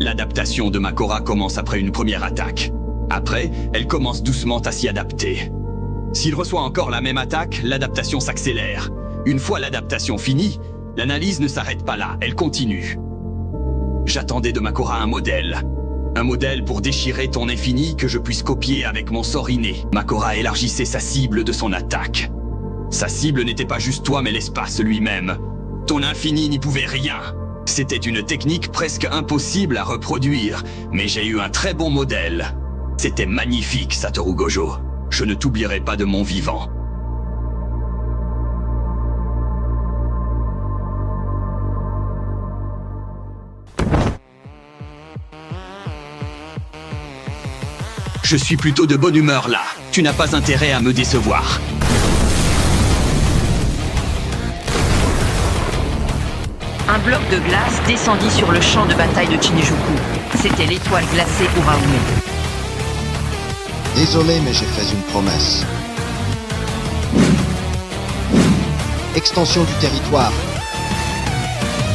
L'adaptation de Makora commence après une première attaque. Après, elle commence doucement à s'y adapter. S'il reçoit encore la même attaque, l'adaptation s'accélère. Une fois l'adaptation finie, l'analyse ne s'arrête pas là, elle continue. J'attendais de Makora un modèle. Un modèle pour déchirer ton infini que je puisse copier avec mon sort inné. Makora élargissait sa cible de son attaque. Sa cible n'était pas juste toi, mais l'espace lui-même. Ton infini n'y pouvait rien. C'était une technique presque impossible à reproduire, mais j'ai eu un très bon modèle. C'était magnifique, Satoru Gojo. Je ne t'oublierai pas de mon vivant. Je suis plutôt de bonne humeur là. Tu n'as pas intérêt à me décevoir. Un bloc de glace descendit sur le champ de bataille de Shinjuku. C'était l'étoile glacée Uraume. Désolé, mais j'ai fait une promesse. Extension du territoire.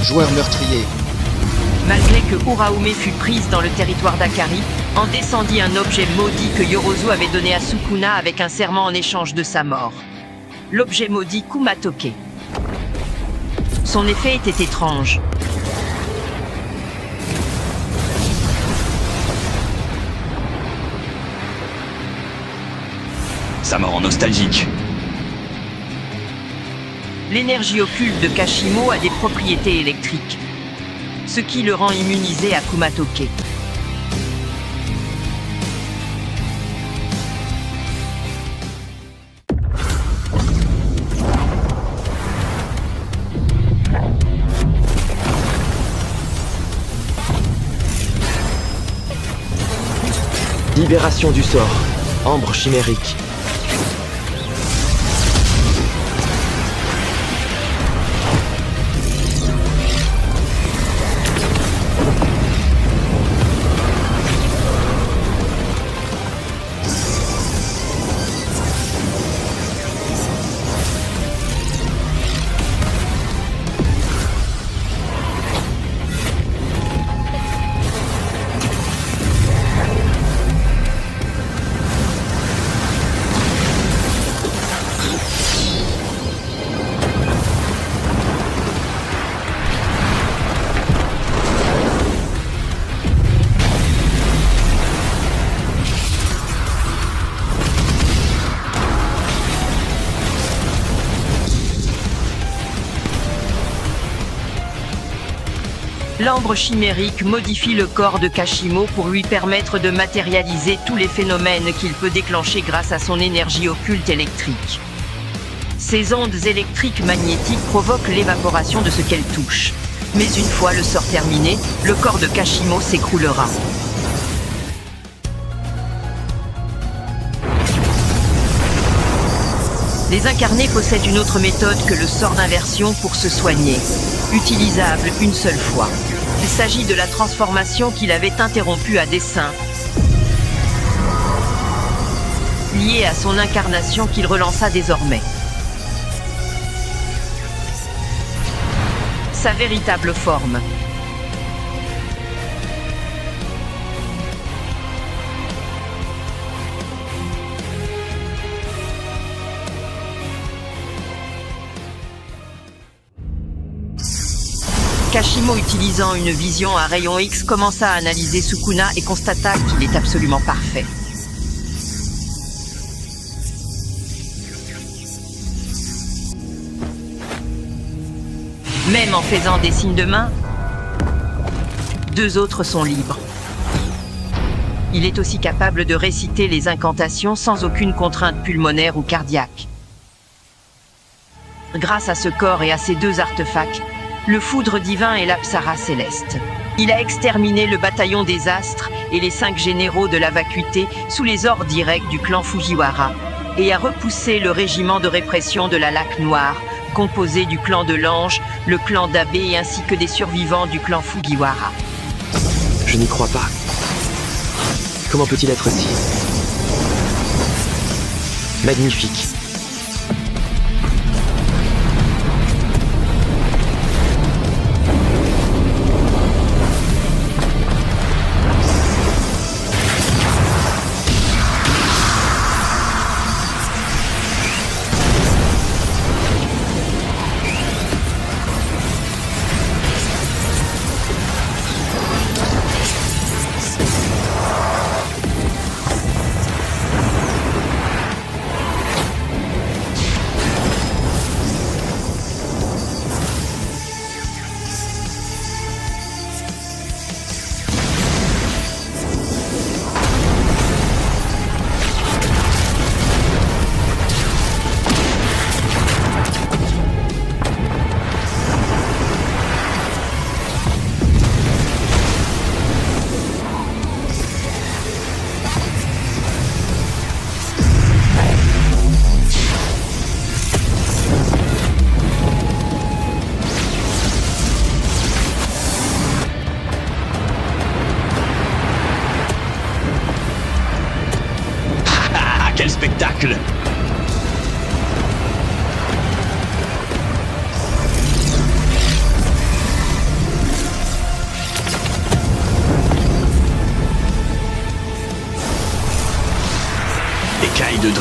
Joueur meurtrier. Malgré que Uraume fut prise dans le territoire d'Akari, en descendit un objet maudit que Yorozu avait donné à Sukuna avec un serment en échange de sa mort. L'objet maudit Kumatoke. Son effet était étrange. Ça me rend nostalgique. L'énergie occulte de Kashimo a des propriétés électriques, ce qui le rend immunisé à Kumatoke. Libération du sort. Ambre chimérique. L'ambre chimérique modifie le corps de Kashimo pour lui permettre de matérialiser tous les phénomènes qu'il peut déclencher grâce à son énergie occulte électrique. Ces ondes électriques magnétiques provoquent l'évaporation de ce qu'elles touchent. Mais une fois le sort terminé, le corps de Kashimo s'écroulera. Les incarnés possèdent une autre méthode que le sort d'inversion pour se soigner, utilisable une seule fois. Il s'agit de la transformation qu'il avait interrompue à dessein, liée à son incarnation qu'il relança désormais. Sa véritable forme. Kashimo, utilisant une vision à rayon X, commença à analyser Sukuna et constata qu'il est absolument parfait. Même en faisant des signes de main, deux autres sont libres. Il est aussi capable de réciter les incantations sans aucune contrainte pulmonaire ou cardiaque. Grâce à ce corps et à ces deux artefacts, le foudre divin et l'apsara céleste. Il a exterminé le bataillon des astres et les 5 généraux de la vacuité sous les ordres directs du clan Fujiwara et a repoussé le régiment de répression de la Laque Noire, composé du clan de l'Ange, le clan d'Abe ainsi que des survivants du clan Fujiwara. Je n'y crois pas. Comment peut-il être si... magnifique?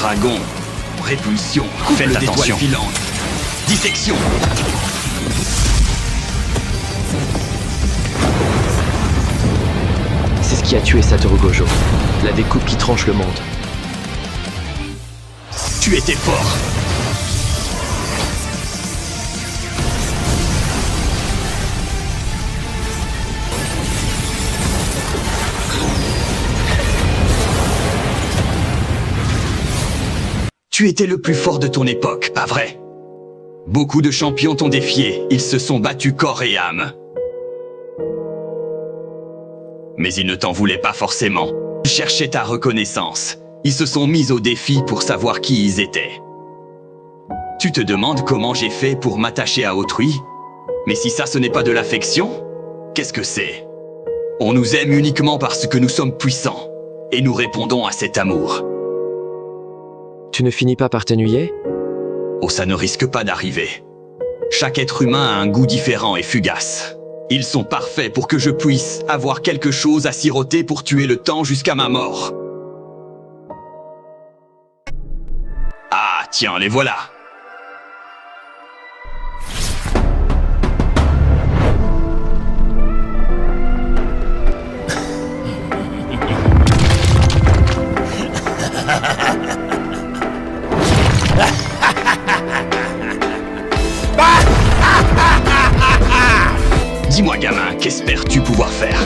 dragon. Répulsion. Couple Faites d'étoiles attention. Filantes. Dissection. C'est ce qui a tué Satoru Gojo. La découpe qui tranche le monde. Tu étais fort. Tu étais le plus fort de ton époque, pas vrai? Beaucoup de champions t'ont défié, ils se sont battus corps et âme. Mais ils ne t'en voulaient pas forcément. Ils cherchaient ta reconnaissance. Ils se sont mis au défi pour savoir qui ils étaient. Tu te demandes comment j'ai fait pour m'attacher à autrui? Mais si ça ce n'est pas de l'affection, qu'est-ce que c'est? On nous aime uniquement parce que nous sommes puissants, et nous répondons à cet amour. Tu ne finis pas par t'ennuyer? Oh, ça ne risque pas d'arriver. Chaque être humain a un goût différent et fugace. Ils sont parfaits pour que je puisse avoir quelque chose à siroter pour tuer le temps jusqu'à ma mort. Ah, tiens, les voilà. Dis-moi, gamin, qu'espères-tu pouvoir faire?